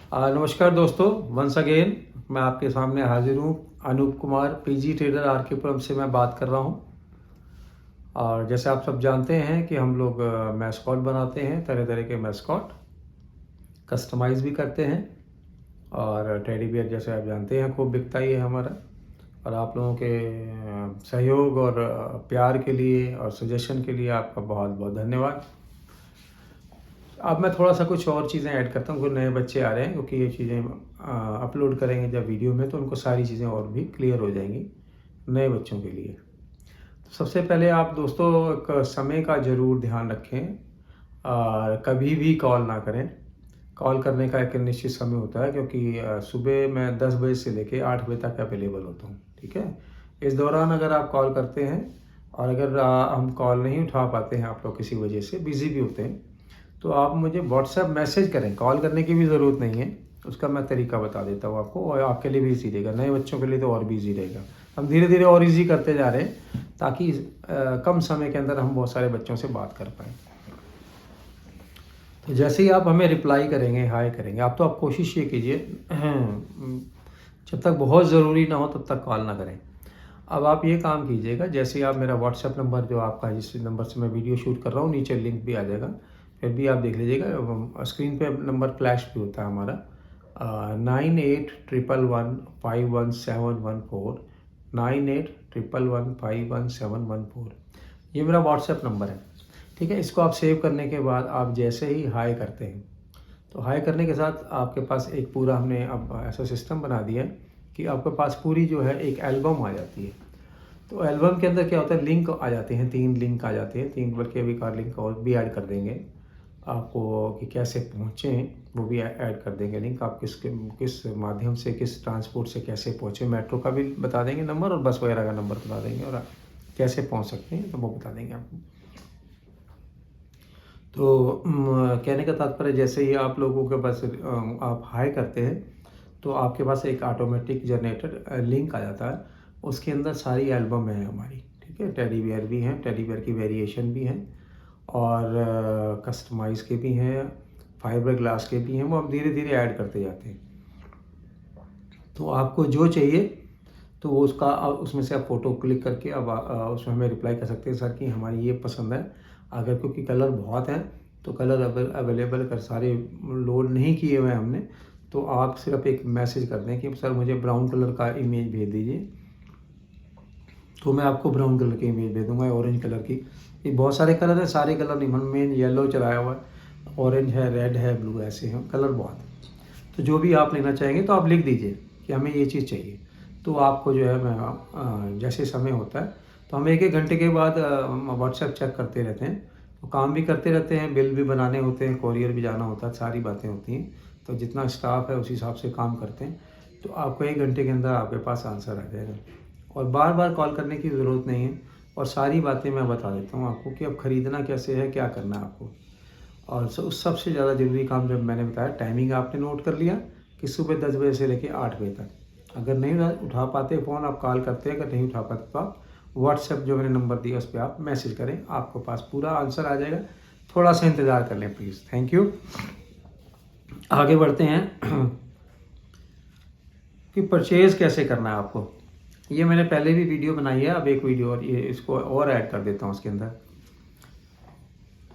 नमस्कार दोस्तों, once again मैं आपके सामने हाजिर हूँ। अनूप कुमार पीजी ट्रेडर आरकेपुरम से मैं बात कर रहा हूँ। और जैसे आप सब जानते हैं कि हम लोग मैस्कॉट बनाते हैं, तरह तरह के मैस्कॉट कस्टमाइज़ भी करते हैं। और टेडी बियर जैसे आप जानते हैं खूब बिकता ही है हमारा। और आप लोगों के सहयोग और प्यार के लिए और सजेशन के लिए आपका बहुत बहुत धन्यवाद। अब मैं थोड़ा सा कुछ और चीज़ें ऐड करता हूँ। कुछ नए बच्चे आ रहे हैं क्योंकि ये चीज़ें अपलोड करेंगे जब वीडियो में, तो उनको सारी चीज़ें और भी क्लियर हो जाएंगी नए बच्चों के लिए। तो सबसे पहले आप दोस्तों एक समय का ज़रूर ध्यान रखें और कभी भी कॉल ना करें। कॉल करने का एक निश्चित समय होता है क्योंकि सुबह मैं 10 बजे से लेके 8 बजे तक अवेलेबल होता हूँ, ठीक है। इस दौरान अगर आप कॉल करते हैं और अगर हम कॉल नहीं उठा पाते हैं, आप लोग किसी वजह से बिज़ी भी होते हैं, तो आप मुझे व्हाट्सएप मैसेज करें। कॉल करने की भी ज़रूरत नहीं है, उसका मैं तरीका बता देता हूँ आपको, और आपके लिए भी ईजी रहेगा, नए बच्चों के लिए तो और भी ईजी रहेगा। हम धीरे धीरे और ईजी करते जा रहे हैं ताकि कम समय के अंदर हम बहुत सारे बच्चों से बात कर पाएँ। तो जैसे ही आप हमें रिप्लाई करेंगे, हाय करेंगे, आप कोशिश ये कीजिए जब तक बहुत ज़रूरी ना हो तब तक कॉल ना करें। अब आप ये काम कीजिएगा, जैसे ही आप मेरा व्हाट्सएप नंबर जो आपका जिस नंबर से मैं वीडियो शूट कर रहा हूँ, नीचे लिंक भी आ जाएगा, फिर भी आप देख लीजिएगा। स्क्रीन पे नंबर फ्लैश भी होता है हमारा 9811151714 9811151714। ये मेरा व्हाट्सएप नंबर है, ठीक है। इसको आप सेव करने के बाद आप जैसे ही हाय करते हैं, तो हाय करने के साथ आपके पास एक पूरा हमने अब ऐसा सिस्टम बना दिया है कि आपके पास पूरी जो है एक एल्बम आ जाती है। तो एल्बम के अंदर क्या होता है, लिंक आ जाते हैं, 3 लिंक आ जाते हैं, 3 बल्कि अभी कार लिंक और भी ऐड कर देंगे आपको कि कैसे पहुँचें, वो भी ऐड कर देंगे लिंक। आप किस माध्यम से, किस ट्रांसपोर्ट से कैसे पहुँचे, मेट्रो का भी बता देंगे नंबर और बस वगैरह का नंबर बता देंगे, और आप कैसे पहुँच सकते हैं तो वो बता देंगे आपको। तो कहने का तात्पर्य, जैसे ही आप लोगों के पास आप हाई करते हैं तो आपके पास एक ऑटोमेटिक जनरेटर लिंक आ जाता है, उसके अंदर सारी एल्बम है हमारी, ठीक है। टेडी बियर भी हैं, टेडी बियर की वेरिएशन भी हैं, और कस्टमाइज़ के भी हैं, फाइबर ग्लास के भी हैं, वो हम धीरे धीरे ऐड करते जाते हैं। तो आपको जो चाहिए तो वो उसका उसमें से आप फ़ोटो क्लिक करके अब उसमें हमें रिप्लाई कर सकते हैं, सर कि हमारी ये पसंद है। अगर क्योंकि कलर बहुत हैं तो कलर अवेलेबल कर सारे लोड नहीं किए हुए हैं हमने, तो आप सिर्फ एक मैसेज कर दें कि सर मुझे ब्राउन कलर का इमेज भेज दीजिए, तो मैं आपको ब्राउन कलर की इमेज भेज दूँगा, ऑरेंज कलर की। ये बहुत सारे कलर हैं, सारे कलर नहीं, मेन येलो चलाया हुआ है, ऑरेंज है, रेड है, ब्लू, ऐसे हैं कलर बहुत। तो जो भी आप लेना चाहेंगे तो आप लिख दीजिए कि हमें ये चीज़ चाहिए, तो आपको जो है मैं जैसे समय होता है तो हम 1-1 घंटे के बाद व्हाट्सएप चेक करते रहते हैं। तो काम भी करते रहते हैं, बिल भी बनाने होते हैं, कोरियर भी जाना होता है, सारी बातें होती हैं। तो जितना स्टाफ है उस हिसाब से काम करते हैं, तो आपको 1 घंटे के अंदर आपके पास आंसर आ जाएगा और बार बार कॉल करने की ज़रूरत नहीं है। और सारी बातें मैं बता देता हूँ आपको कि अब ख़रीदना कैसे है, क्या करना है आपको। और उस सबसे ज़्यादा ज़रूरी काम जब मैंने बताया, टाइमिंग आपने नोट कर लिया कि सुबह 10 बजे से लेकर 8 बजे तक। अगर नहीं उठा पाते फ़ोन, आप कॉल करते हैं, अगर नहीं उठा पाते तो आप व्हाट्सएप जो मैंने नंबर दिया उस पर आप मैसेज करें, आपके पास पूरा आंसर आ जाएगा। थोड़ा सा इंतज़ार कर लें प्लीज़, थैंक यू। आगे बढ़ते हैं कि परचेज़ कैसे करना है आपको। ये मैंने पहले भी वीडियो बनाई है, अब एक वीडियो और ये इसको और ऐड कर देता हूँ उसके अंदर।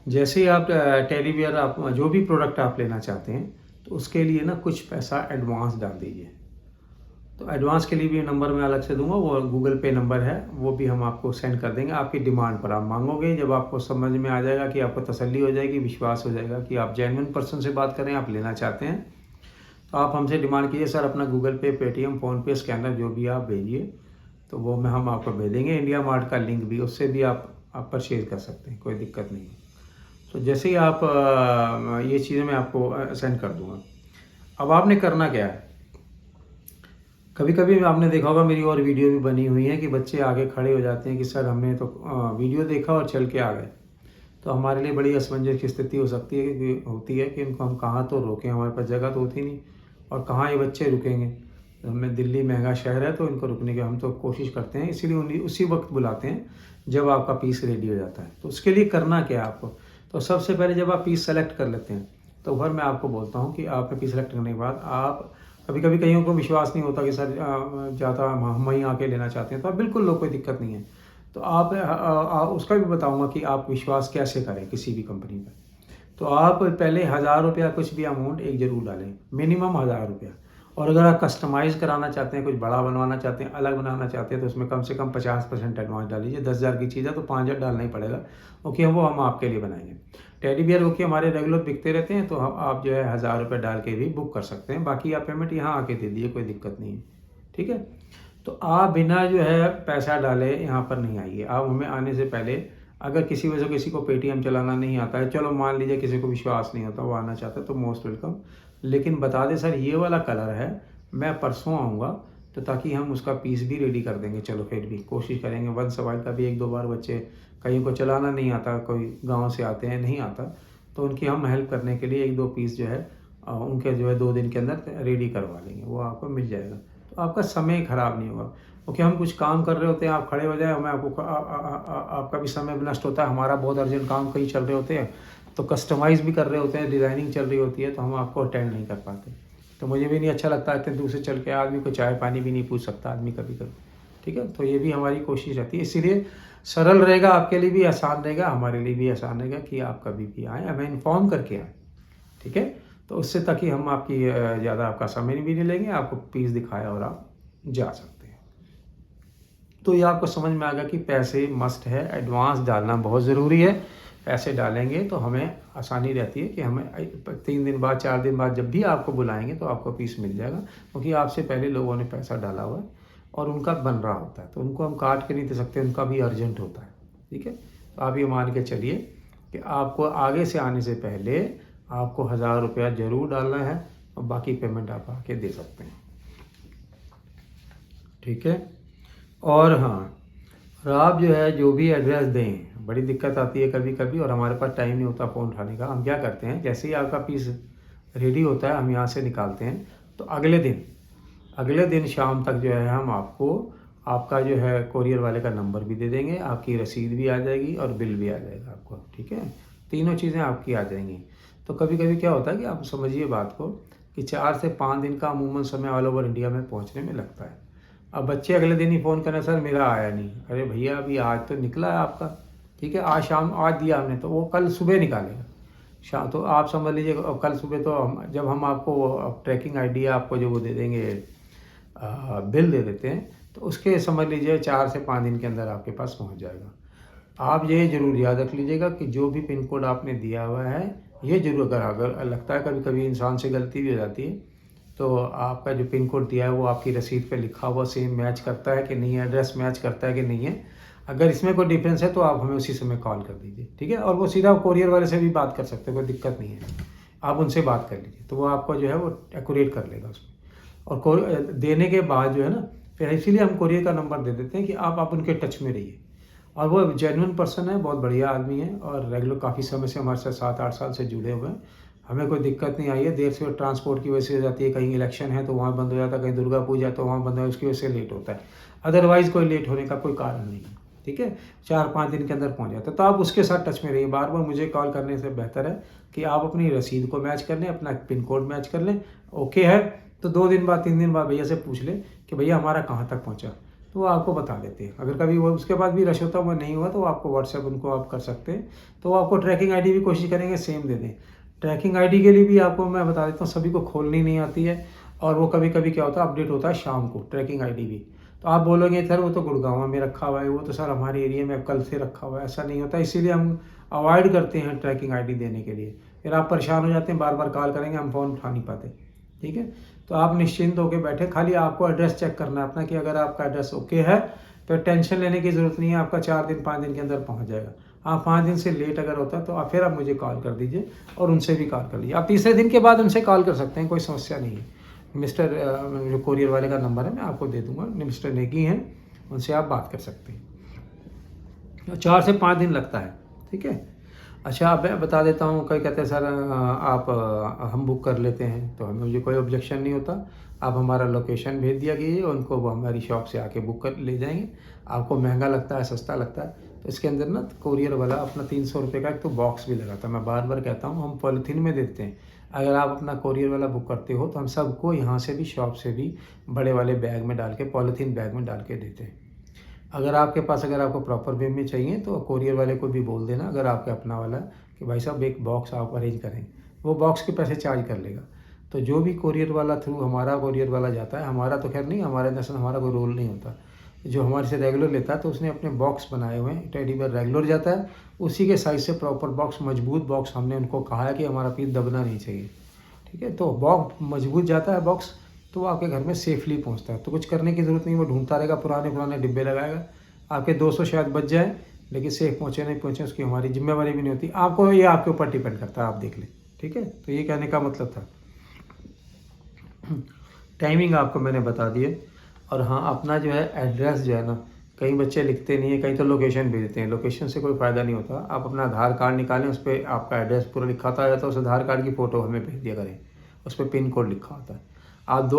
जैसे ही आप टेडी बियर, आप जो भी प्रोडक्ट आप लेना चाहते हैं तो उसके लिए ना कुछ पैसा एडवांस डाल दीजिए। तो एडवांस के लिए भी नंबर मैं अलग से दूंगा, वो गूगल पे नंबर है, वो भी हम आपको सेंड कर देंगे। आपकी डिमांड पर आप मांगोगे, जब आपको समझ में आ जाएगा कि आपको तसल्ली हो जाएगी, विश्वास हो जाएगा कि आप जेन्युइन पर्सन से बात करें, आप लेना चाहते हैं, तो आप हमसे डिमांड कीजिए, सर अपना गूगल पे, पेटीएम, फ़ोनपे, स्कैनर जो भी आप भेजिए, तो वो हम आपको भेज देंगे। इंडिया मार्ट का लिंक भी, उससे भी आप परचेज़ कर सकते हैं, कोई दिक्कत नहीं है। तो जैसे ही आप ये चीज़ें मैं आपको सेंड कर दूंगा। अब आपने करना क्या है, कभी कभी आपने देखा होगा मेरी और वीडियो भी बनी हुई है कि बच्चे आगे खड़े हो जाते हैं कि सर हमने तो वीडियो देखा और चल के आ गए। तो हमारे लिए बड़ी असमंजस की स्थिति होती है कि इनको हम कहाँ तो रोकें, हमारे पास जगह तो होती नहीं, और कहाँ ये बच्चे रुकेंगे। हमें दिल्ली महंगा शहर है तो इनको रुकने की हम तो कोशिश करते हैं, इसीलिए उसी वक्त बुलाते हैं जब आपका पीस रेडी हो जाता है। तो उसके लिए करना क्या है आपको, तो सबसे पहले जब आप पीस सेलेक्ट कर लेते हैं तो फिर मैं आपको बोलता हूँ कि आपने पीस सेलेक्ट करने के बाद आप कभी कभी कईयों को विश्वास नहीं होता कि सर ज़्यादा हम वहीं आके लेना चाहते हैं, तो आप बिल्कुल लो, कोई दिक्कत नहीं है। तो आप उसका भी बताऊंगा कि आप विश्वास कैसे करें किसी भी कंपनी पर। तो आप पहले 1000 रुपया कुछ भी अमाउंट एक जरूर डालें, मिनिमम 1000 रुपया। और अगर आप कस्टमाइज़ कराना चाहते हैं, कुछ बड़ा बनवाना चाहते हैं, अलग बनाना चाहते हैं, तो उसमें कम से कम 50% एडवांस डाल लीजिए। 10,000 की चीज़ है तो 5,000 डालना ही पड़ेगा, क्योंकि वो हम आपके लिए बनाएंगे। टेडी बियर क्योंकि हमारे रेगुलर बिकते रहते हैं, तो हम आप जो है 1000 रुपये डाल के भी बुक कर सकते हैं। बाकी आप पेमेंट यहाँ आके दे दीजिए, कोई दिक्कत नहीं है, ठीक है। तो आप बिना जो है पैसा डाले यहाँ पर नहीं आइए। आप हमें आने से पहले, अगर किसी वजह से किसी को पेटीएम चलाना नहीं आता है, चलो मान लीजिए किसी को विश्वास नहीं होता, वो आना चाहता है, तो मोस्ट वेलकम। लेकिन बता दें सर ये वाला कलर है, मैं परसों आऊँगा, तो ताकि हम उसका पीस भी रेडी कर देंगे। चलो फिर भी कोशिश करेंगे। वन सवाइल का भी 1-2 बार बच्चे, कहीं को चलाना नहीं आता, कोई गाँव से आते हैं नहीं आता, तो उनकी हम हेल्प करने के लिए 1-2 पीस जो है उनके जो है 2 दिन के अंदर रेडी करवा लेंगे, वो आपको मिल जाएगा। तो आपका समय ख़राब नहीं होगा, क्योंकि हम कुछ काम कर रहे होते हैं, आप खड़े हो जाए, हमें आपको आपका भी समय नष्ट होता है, हमारा बहुत अर्जेंट काम कहीं चल रहे होते हैं, तो कस्टमाइज़ भी कर रहे होते हैं, डिज़ाइनिंग चल रही होती है, तो हम आपको अटेंड नहीं कर पाते। तो मुझे भी नहीं अच्छा लगता इतने दूर से चल के आदमी को चाय पानी भी नहीं पूछ सकता आदमी कभी कभी, ठीक है। तो ये भी हमारी कोशिश रहती है, इसीलिए सरल रहेगा, आपके लिए भी आसान रहेगा, हमारे लिए भी आसान रहेगा कि आप कभी भी आएँ, हमें इन्फॉर्म करके आएँ, ठीक है। तो उससे ताकि हम आपकी ज़्यादा आपका समय भी नहीं लेंगे, आपको पीस दिखाया और आप जा सकते हैं। तो ये आपको समझ में आ गया कि पैसे मस्ट है, एडवांस डालना बहुत ज़रूरी है। पैसे डालेंगे तो हमें आसानी रहती है कि हमें 3 दिन बाद 4 दिन बाद जब भी आपको बुलाएंगे तो आपको पीस मिल जाएगा, क्योंकि आपसे पहले लोगों ने पैसा डाला हुआ है और उनका बन रहा होता है, तो उनको हम काट के नहीं दे सकते, उनका भी अर्जेंट होता है, ठीक है। तो आप ये मान के चलिए कि आपको आगे से आने से पहले आपको 1000 रुपया ज़रूर डालना है, और बाकी पेमेंट आप आके दे सकते हैं, ठीक है। और हाँ, और आप जो है जो भी एड्रेस दें, बड़ी दिक्कत आती है कभी कभी, और हमारे पास टाइम नहीं होता फ़ोन उठाने का। हम क्या करते हैं, जैसे ही आपका पीस रेडी होता है हम यहाँ से निकालते हैं, तो अगले दिन शाम तक जो है हम आपको आपका जो है कोरियर वाले का नंबर भी दे देंगे, आपकी रसीद भी आ जाएगी और बिल भी आ जाएगा आपको, ठीक है। तीनों चीज़ें आपकी आ जाएंगी। तो कभी कभी क्या होता है कि आप समझिए बात को, कि 4 से 5 दिन का अमूमन समय ऑल ओवर इंडिया में पहुँचने में लगता है। अब बच्चे अगले दिन ही फ़ोन करें, सर मेरा आया नहीं। अरे भैया अभी आज तो निकला है आपका, ठीक है, आज दिया हमने, तो वो कल सुबह निकालेगा शाम। तो आप समझ लीजिए कल सुबह तो जब हम आपको ट्रैकिंग आईडी आपको जो वो दे देंगे, बिल दे देते हैं, तो उसके समझ लीजिए 4 से 5 दिन के अंदर आपके पास पहुंच जाएगा। आप ये ज़रूर याद रख लीजिएगा कि जो भी पिन कोड आपने दिया हुआ है, ये ज़रूर, अगर लगता है कभी कभी इंसान से गलती भी हो जाती है, तो आपका जो पिन कोड दिया है वो आपकी रसीद पे लिखा हुआ सेम मैच करता है कि नहीं है, एड्रेस मैच करता है कि नहीं है। अगर इसमें कोई डिफरेंस है तो आप हमें उसी समय कॉल कर दीजिए, ठीक है। और वो सीधा कोरियर वाले से भी बात कर सकते हैं, कोई दिक्कत नहीं है, आप उनसे बात कर लीजिए, तो वो आपको जो है वो एक्यूरेट कर लेगा उसमें। और देने के बाद जो है ना, फिर इसीलिए हम कोरियर का नंबर दे देते हैं कि आप उनके टच में रहिए। और वो जेन्युइन पर्सन है, बहुत बढ़िया आदमी है, और रेगुलर काफ़ी समय से हमारे साथ 7-8 साल से जुड़े हुए हैं। हमें कोई दिक्कत नहीं आई है। देर से ट्रांसपोर्ट की वजह से हो जाती है, कहीं इलेक्शन है तो वहाँ बंद हो जाता है, कहीं दुर्गा पूजा तो वहाँ बंद है, उसकी वजह से लेट होता है। अदरवाइज़ कोई लेट होने का कोई कारण नहीं है, ठीक है। 4-5 दिन के अंदर पहुँच जाता है। तो आप उसके साथ टच में रहिए, बार बार मुझे कॉल करने से बेहतर है कि आप अपनी रसीद को मैच कर लें, अपना पिन कोड मैच कर लें। ओके है तो 2 दिन बाद 3 दिन बाद भैया से पूछ लें कि भैया हमारा कहाँ तक पहुँचा, तो वो आपको बता देते हैं। अगर कभी वो उसके बाद भी रश होता वो नहीं हुआ तो आपको व्हाट्सएप उनको आप कर सकते हैं, तो वो आपको ट्रैकिंग आईडी भी कोशिश करेंगे सेम दे दें। ट्रैकिंग आईडी के लिए भी आपको मैं बता देता हूँ, सभी को खोलनी नहीं आती है, और वो कभी कभी क्या होता है अपडेट होता है शाम को ट्रैकिंग आईडी भी। तो आप बोलोगे सर वो तो गुड़गांव में रखा हुआ है, वो तो सर हमारे एरिया में कल से रखा हुआ है, ऐसा नहीं होता। इसीलिए हम अवॉइड करते हैं ट्रैकिंग आईडी देने के लिए, फिर आप परेशान हो जाते हैं, बार बार कॉल करेंगे हम फ़ोन उठा नहीं पाते, ठीक है। तो आप निश्चिंत होकर बैठे, खाली आपको एड्रेस चेक करना है अपना, कि अगर आपका एड्रेस ओके है तो टेंशन लेने की ज़रूरत नहीं है, आपका 4 दिन 5 दिन के अंदर पहुंच जाएगा। आप 5 दिन से लेट अगर होता है तो फिर आप मुझे कॉल कर दीजिए, और उनसे भी कॉल कर लीजिए। आप तीसरे दिन के बाद उनसे कॉल कर सकते हैं, कोई समस्या नहीं है। मिस्टर जो कोरियर वाले का नंबर है मैं आपको दे दूंगा, मिस्टर नेगी हैं, उनसे आप बात कर सकते हैं। 4 से 5 दिन लगता है, ठीक है। अच्छा अब मैं बता देता हूँ, कई कहते हैं सर आप हम बुक कर लेते हैं, तो हमें मुझे कोई ऑब्जेक्शन नहीं होता। आप हमारा लोकेशन भेज दिया कीजिए उनको, वो हमारी शॉप से आके बुक कर ले जाएंगे। आपको महंगा लगता है सस्ता लगता है, तो इसके अंदर ना कोरियर वाला अपना 300 रुपये का एक तो बॉक्स भी लगाता है। मैं बार बार कहता हूँ, हम पॉलीथीन में देते हैं। अगर आप अपना कोरियर वाला बुक करते हो तो हम सबको यहाँ से भी, शॉप से भी बड़े वाले बैग में डाल के, पॉलीथीन बैग में डाल के देते हैं। अगर आपके पास, अगर आपको प्रॉपर वे में चाहिए तो कोरियर वाले को भी बोल देना, अगर आपके अपना वाला, कि भाई साहब एक बॉक्स आप अरेंज करें, वो बॉक्स के पैसे चार्ज कर लेगा। तो जो भी कोरियर वाला थ्रू हमारा कोरियर वाला जाता है, हमारा तो खैर नहीं, हमारे दरअसल हमारा कोई रोल नहीं होता, जो हमारे से रेगुलर लेता है तो उसने अपने बॉक्स बनाए हुए हैं। टेडी बेयर रेगुलर जाता है, उसी के साइज से प्रॉपर बॉक्स, मजबूत बॉक्स, हमने उनको कहा है कि हमारा पीस दबना नहीं चाहिए, ठीक है। तो बॉक्स मजबूत जाता है बॉक्स, तो वो आपके घर में सेफली पहुंचता है। तो कुछ करने की ज़रूरत नहीं, वो ढूंढता रहेगा, पुराने डिब्बे लगाएगा, आपके 200 शायद बच जाए, लेकिन सेफ पहुँचे नहीं पहुँचे उसकी हमारी जिम्मेवारी भी नहीं होती। आपको, ये आपके ऊपर डिपेंड करता है, आप देख लें, ठीक है। तो ये कहने का मतलब था। टाइमिंग आपको मैंने बता दिए। और हाँ, अपना जो है एड्रेस जो है ना, कई बच्चे लिखते नहीं है, कई तो लोकेशन भेजते हैं। लोकेशन से कोई फ़ायदा नहीं होता। आप अपना आधार कार्ड निकालें, उस पर आपका एड्रेस पूरा लिखा होता है, तो उस आधार कार्ड की फ़ोटो हमें भेज दिया करें, उस पर पिन कोड लिखा होता है। आप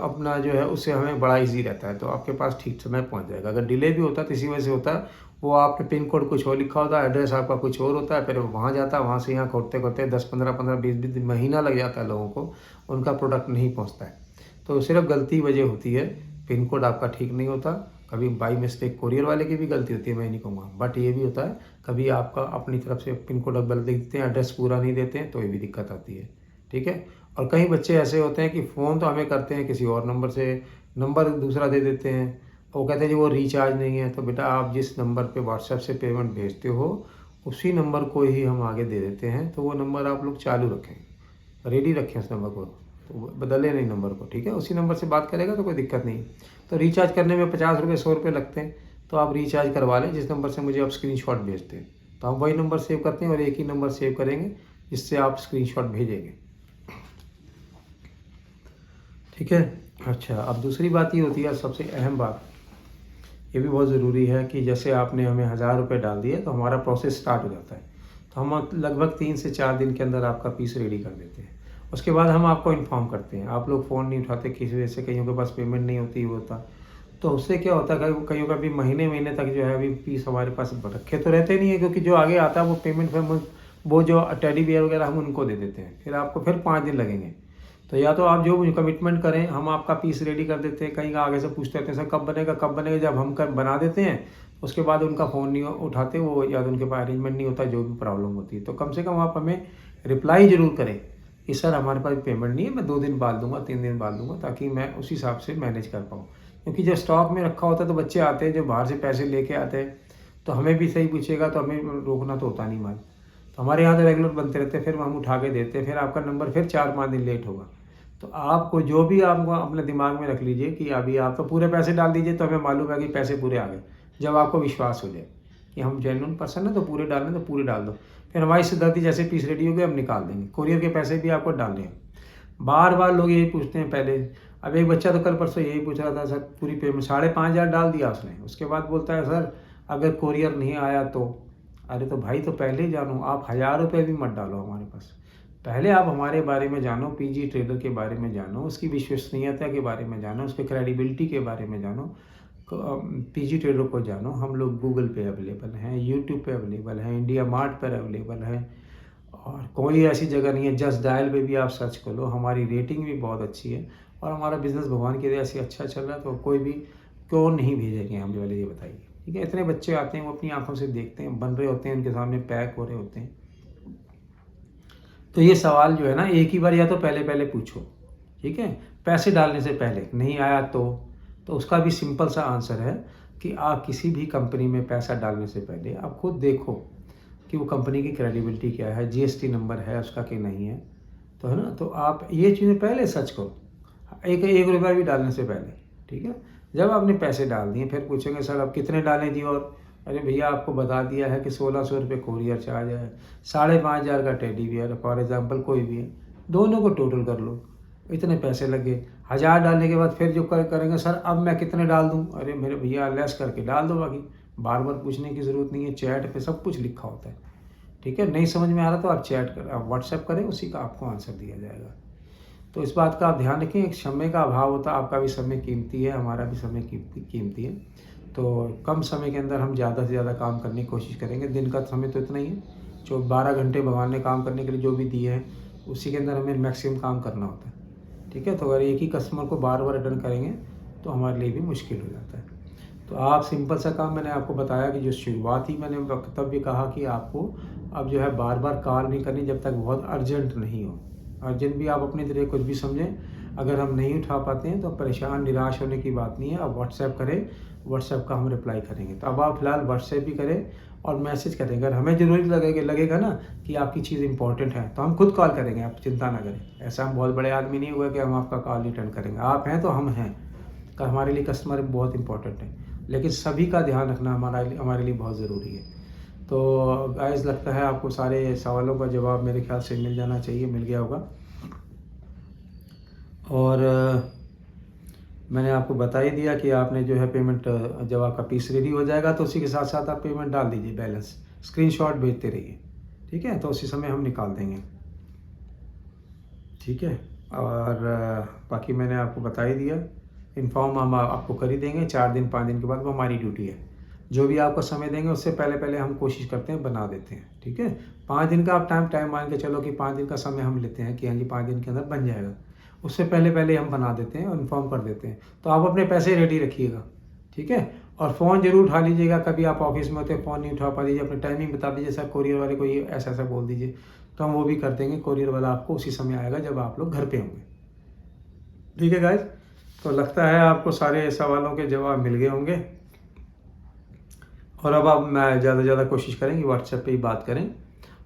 अपना जो है, उससे हमें बड़ा इजी रहता है, तो आपके पास ठीक समय पहुंच जाएगा। अगर डिले भी होता है तो इसी वजह से होता है, वो आपके पिन कोड कुछ और लिखा होता है, एड्रेस आपका कुछ और होता है, फिर वहाँ जाता है, वहाँ से यहाँ करते करते 10-15 महीना लग जाता है लोगों को, उनका प्रोडक्ट नहीं पहुँचता है। तो सिर्फ गलती वजह होती है, पिन कोड आपका ठीक नहीं होता। कभी बाई मिस्टेक कोरियर वाले की भी गलती होती है, मैं नहीं कहूँगा, बट ये भी होता है कभी आपका अपनी तरफ से पिन कोड गलत देते हैं, एड्रेस पूरा नहीं देते हैं, तो ये भी दिक्कत आती है, ठीक है। और कई बच्चे ऐसे होते हैं कि फ़ोन तो हमें करते हैं किसी और नंबर से, नंबर दूसरा दे देते हैं, वो कहते हैं जी वो रिचार्ज नहीं है। तो बेटा, आप जिस नंबर पे व्हाट्सएप से पेमेंट भेजते हो, उसी नंबर को ही हम आगे दे देते हैं। तो वो नंबर आप लोग चालू रखें, रेडी रखें उस नंबर को, तो बदले नहीं नंबर को, ठीक है। उसी नंबर से बात करेगा तो कोई दिक्कत नहीं। तो रिचार्ज करने में 50 रुपये 100 रुपये लगते हैं, तो आप रिचार्ज करवा लें जिस नंबर से मुझे आप स्क्रीनशॉट भेजते हैं। तो हम वही नंबर सेव करते हैं और एक ही नंबर सेव करेंगे जिससे आप स्क्रीनशॉट भेजेंगे, ठीक है। अच्छा, अब दूसरी बात ये होती है, सबसे अहम बात, ये भी बहुत ज़रूरी है कि जैसे आपने हमें 1000 रुपये डाल दिए तो हमारा प्रोसेस स्टार्ट हो जाता है। तो हम लगभग 3 से 4 दिन के अंदर आपका पीस रेडी कर देते हैं। उसके बाद हम आपको इन्फॉर्म करते हैं। आप लोग फ़ोन नहीं उठाते, किसी वजह से कईयों के पास पेमेंट नहीं होती, वो होता। तो उससे क्या होता है, कईयों का भी महीने तक जो है अभी पीस हमारे पास रखे तो रहते नहीं है, क्योंकि जो आगे आता है वो पेमेंट फिर वो जो टेडी बियर वगैरह हम उनको दे देते हैं, फिर आपको फिर 5 दिन लगेंगे। तो या तो आप जो कमिटमेंट करें, हम आपका पीस रेडी कर देते हैं। कहीं आगे से पूछते रहते हैं सर कब बनेगा कब बनेगा, जब हम बना देते हैं उसके बाद उनका फ़ोन नहीं उठाते, वो या तो उनके पास अरेंजमेंट नहीं होता, जो भी प्रॉब्लम होती है। तो कम से कम आप हमें रिप्लाई ज़रूर करें कि सर हमारे पास पेमेंट नहीं है, मैं 2 दिन बाद दूंगा, 3 दिन बाद दूंगा, ताकि मैं उस हिसाब से मैनेज कर पाऊँ। क्योंकि जब स्टॉक में रखा होता है तो बच्चे आते हैं जो बाहर से पैसे लेके आते हैं, तो हमें भी सही पूछेगा तो हमें रोकना तो होता नहीं माल। तो हमारे यहाँ तो रेगुलर बनते रहते हैं, फिर हम उठा के देते हैं, फिर आपका नंबर फिर 4-5 दिन लेट होगा। तो आपको जो भी आपको अपने दिमाग में रख लीजिए कि अभी आप तो पूरे पैसे डाल दीजिए, तो हमें मालूम है कि पैसे पूरे आ गए। जब आपको विश्वास हो जाए कि हम जेन्युइन पर्सन है तो पूरे डालने तो पूरे डाल दो, फिर हमारी सिद्धांति जैसे पीस रेडी हो गए हम निकाल देंगे। कोरियर के पैसे भी आपको डालने हैं। बार बार लोग यही पूछते हैं पहले। अब एक बच्चा तो कल परसों यही पूछ रहा था, सर पूरी पेमेंट 5,500 डाल दिया उसने, उसके बाद बोलता है सर अगर कोरियर नहीं आया तो। अरे तो भाई, तो पहले ही जानो, आप 1000 रुपये भी मत डालो हमारे पास, पहले आप हमारे बारे में जानो, पीजी ट्रेडर के बारे में जानो, उसकी विश्वसनीयता के बारे में जानो, उसके क्रेडिबिलिटी के बारे में जानो, पीजी ट्रेडर को जानो। हम लोग गूगल पे अवेलेबल हैं, यूट्यूब पे अवेलेबल हैं, इंडिया मार्ट पर अवेलेबल हैं, और कोई ऐसी जगह नहीं है। जस्ट डायल पे भी आप सर्च कर लो, हमारी रेटिंग भी बहुत अच्छी है और हमारा बिज़नेस भगवान की दया से अच्छा चल रहा है। तो कोई भी क्यों नहीं भेजेंगे हम, वाले ये बताइए, ठीक है। इतने बच्चे आते हैं, वो अपनी आंखों से देखते हैं, बन रहे होते हैं, उनके सामने पैक हो रहे होते हैं। तो ये सवाल जो है ना, एक ही बार या तो पहले पूछो, ठीक है। पैसे डालने से पहले नहीं आया तो उसका भी सिंपल सा आंसर है कि आप किसी भी कंपनी में पैसा डालने से पहले आप खुद देखो कि वो कंपनी की क्रेडिबिलिटी क्या है, जीएसटी नंबर है उसका कि नहीं है, तो है ना। तो आप ये चीज़ें पहले सर्च करो, एक रुपया भी डालने से पहले, ठीक है। जब आपने पैसे डाल दिए फिर पूछेंगे सर आप कितने डालें जी, और अरे भैया आपको बता दिया है कि 1600 रुपये कोरियर चार्ज है, 5,500 का टेडी बियर फॉर एग्जांपल कोई भी है, दोनों को टोटल कर लो, इतने पैसे लगे। 1000 डालने के बाद फिर जो करेंगे सर अब मैं कितने डाल दूं, अरे मेरे भैया लेस करके डाल दो, बाकी बार बार पूछने की ज़रूरत नहीं है, चैट पे सब कुछ लिखा होता है, ठीक है। नहीं समझ में आ रहा तो आप चैट कर, आप व्हाट्सएप करें, उसी का आपको आंसर दिया जाएगा। तो इस बात का आप ध्यान रखें, एक समय का अभाव होता है, आपका भी समय कीमती है, हमारा भी समय कीमती है। तो कम समय के अंदर हम ज़्यादा से ज़्यादा काम करने की कोशिश करेंगे। दिन का समय तो इतना ही है, जो 12 घंटे भगवान ने काम करने के लिए जो भी दिए हैं उसी के अंदर हमें मैक्सिमम काम करना होता है, ठीक है। तो अगर एक ही कस्टमर को बार बार अटेंड करेंगे तो हमारे लिए भी मुश्किल हो जाता है। तो आप सिंपल सा काम मैंने आपको बताया कि जो शुरुआत ही मैंने तब भी कहा कि आपको अब जो है बार बार कॉल नहीं करनी जब तक बहुत अर्जेंट नहीं हो। अर्जेंट भी आप अपनी तरह कुछ भी समझें, अगर हम नहीं उठा पाते हैं तो परेशान निराश होने की बात नहीं है। आप व्हाट्सएप करें, व्हाट्सएप का हम रिप्लाई करेंगे। तो अब आप फिलहाल व्हाट्सएप भी करें और मैसेज करें। अगर हमें ज़रूरी लगेगा ना कि आपकी चीज़ इंपॉर्टेंट है तो हम खुद कॉल करेंगे, आप चिंता ना करें। ऐसा हम बहुत बड़े आदमी नहीं हुए कि हम आपका कॉल रिटर्न करेंगे। आप हैं तो हम हैं, हमारे लिए कस्टमर बहुत इंपॉर्टेंट है, लेकिन सभी का ध्यान रखना हमारे लिए बहुत ज़रूरी है। तो गाइस, लगता है आपको सारे सवालों का जवाब मेरे ख्याल से मिल जाना चाहिए, मिल गया होगा। और मैंने आपको बता ही दिया कि आपने जो है पेमेंट, जब आपका पीस रेडी हो जाएगा तो उसी के साथ साथ आप पेमेंट डाल दीजिए, बैलेंस स्क्रीनशॉट भेजते रहिए, ठीक है। तो उसी समय हम निकाल देंगे, ठीक है। और बाकी मैंने आपको बता ही दिया, इन्फॉर्म हम आपको कर ही देंगे 4 दिन 5 दिन के बाद, वो हमारी ड्यूटी है। जो भी आपको समय देंगे उससे पहले पहले हम कोशिश करते हैं बना देते हैं, ठीक है। 5 दिन का आप टाइम मान के चलो कि 5 दिन का समय हम लेते हैं कि हाँ जी 5 दिन के अंदर बन जाएगा। उससे पहले पहले हम बना देते हैं और इन्फॉर्म कर देते हैं। तो आप अपने पैसे रेडी रखिएगा, ठीक है। और फ़ोन जरूर उठा लीजिएगा। कभी आप ऑफिस में होते हैं, फ़ोन नहीं उठा पा दीजिए, अपनी टाइमिंग बता दीजिए, सर कोरियर वाले को ये ऐसा ऐसा बोल दीजिए, तो हम वो भी कर देंगे। कोरियर वाला आपको उसी समय आएगा जब आप लोग घर पे होंगे, ठीक है गाइस। तो लगता है आपको सारे सवालों के जवाब मिल गए होंगे। और अब आप ज़्यादा से ज़्यादा कोशिश करें कि व्हाट्सएप पे ही बात करें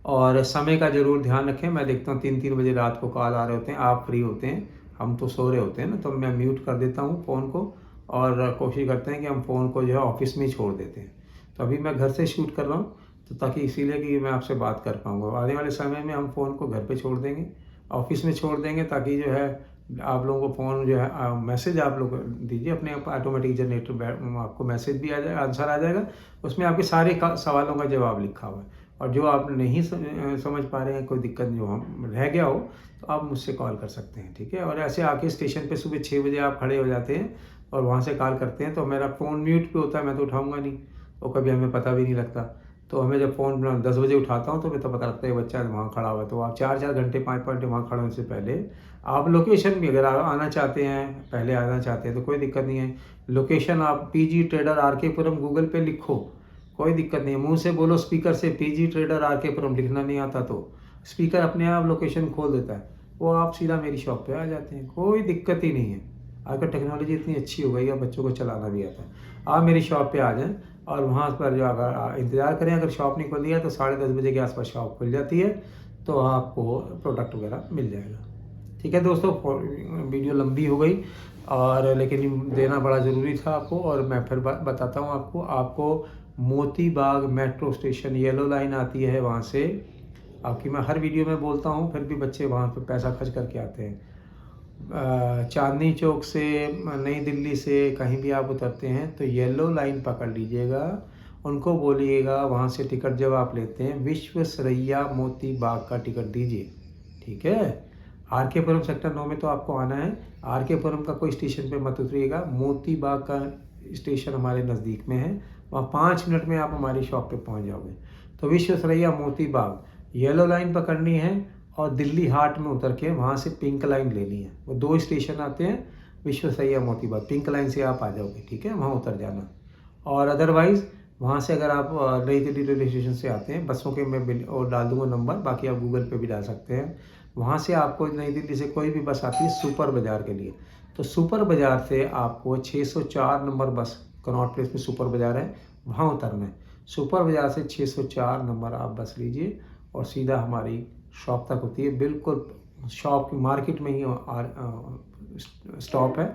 और समय का ज़रूर ध्यान रखें। मैं देखता हूँ 3-3 बजे रात को कॉल आ रहे होते हैं, आप फ्री होते हैं, हम तो सो रहे होते हैं ना, तो मैं म्यूट कर देता हूँ फ़ोन को और कोशिश करते हैं कि हम फ़ोन को जो है ऑफिस में ही छोड़ देते हैं। तो अभी मैं घर से शूट कर रहा हूँ, तो ताकि इसीलिए कि मैं आपसे बात कर पाऊँगा। आने वाले समय में हम फ़ोन को घर पर छोड़ देंगे, ऑफिस में छोड़ देंगे, ताकि जो है आप लोगों को फ़ोन जो है मैसेज आप लोग दीजिए अपने आप, ऑटोमेटिक जनरेटर आपको मैसेज भी आ जाएगा, आंसर आ जाएगा, उसमें आपके सारे सवालों का जवाब लिखा हुआ है। और जो आप नहीं समझ पा रहे हैं, कोई दिक्कत जो हम रह गया हो, तो आप मुझसे कॉल कर सकते हैं, ठीक है। और ऐसे आके स्टेशन पे सुबह 6 बजे आप खड़े हो जाते हैं और वहाँ से कॉल करते हैं, तो मेरा फ़ोन म्यूट पे होता है, मैं तो उठाऊँगा नहीं, तो कभी हमें पता भी नहीं लगता। तो हमें जब फ़ोन 10 बजे उठाता हूँ तो मैं तो पता लगता है बच्चा वहाँ खड़ा हुआ है। तो आप 4-4 घंटे 5-5 घंटे वहाँ खड़े होने से पहले आप लोकेशन भी, अगर आना चाहते हैं, पहले आना चाहते हैं तो कोई दिक्कत नहीं है। लोकेशन आप पीजी ट्रेडर आरकेपुरम गूगल पे लिखो, कोई दिक्कत नहीं है। मुंह से बोलो स्पीकर से पीजी ट्रेडर आरकेपुरम, लिखना नहीं आता तो स्पीकर अपने आप लोकेशन खोल देता है, वो आप सीधा मेरी शॉप पे आ जाते हैं, कोई दिक्कत ही नहीं है। आजकल टेक्नोलॉजी इतनी अच्छी हो गई है, बच्चों को चलाना भी आता है। आप मेरी शॉप पे आ जाएं और वहाँ पर जो अगर इंतज़ार करें, अगर शॉप नहीं खुल है तो 10:30 बजे के आसपास शॉप खुल जाती है, तो आपको प्रोडक्ट वगैरह मिल जाएगा, ठीक है दोस्तों। वीडियो लंबी हो गई और लेकिन देना बड़ा ज़रूरी था आपको। और मैं फिर बताता हूँ आपको Moti Bagh metro station, yellow line आती है वहाँ से, आपकी मैं हर वीडियो में बोलता हूँ, फिर भी बच्चे वहाँ पर पैसा खर्च करके आते हैं। चांदनी चौक से, नई दिल्ली से कहीं भी आप उतरते हैं तो येलो लाइन पकड़ लीजिएगा, उनको बोलिएगा वहाँ से टिकट जब आप लेते हैं विश्वेश्वरैया मोती बाग का टिकट दीजिए, ठीक है। आरकेपुरम सेक्टर 9 में तो आपको आना है, आरकेपुरम का कोई स्टेशन पे मत उतरिएगा, मोती बाग का स्टेशन हमारे नज़दीक में है, वहाँ 5 मिनट में आप हमारी शॉप पे पहुँच जाओगे। तो विश्वेश्वरैया मोती बाग येलो लाइन पकड़नी है और दिल्ली हाट में उतर के वहाँ से पिंक लाइन लेनी है। वो 2 स्टेशन आते हैं, विश्वेश्वरैया मोती बाग, पिंक लाइन से आप आ जाओगे, ठीक है, वहाँ उतर जाना। और अदरवाइज़ वहाँ से अगर आप नई दिल्ली रेलवे स्टेशन से आते हैं, बसों के मैं और डाल दूँगा नंबर, बाकी आप गूगल पे भी डाल सकते हैं। वहाँ से आपको नई दिल्ली से कोई भी बस आती है सुपर बाज़ार के लिए, तो सुपर बाज़ार से आपको 604 नंबर बस, कनॉट प्लेस में सुपर बाज़ार है, वहाँ उतरना है। सुपर बाज़ार से 604 नंबर आप बस लीजिए और सीधा हमारी शॉप तक होती है, बिल्कुल शॉप की मार्केट में ही स्टॉप है,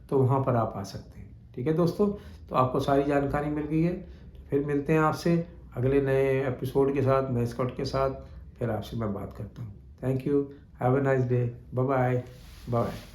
तो वहाँ पर आप आ सकते हैं, ठीक है दोस्तों। तो आपको सारी जानकारी मिल गई है। फिर मिलते हैं आपसे अगले नए एपिसोड के साथ, नए स्कॉट के साथ, फिर आपसे मैं बात करता हूँ। Thank you, have a nice day, bye bye.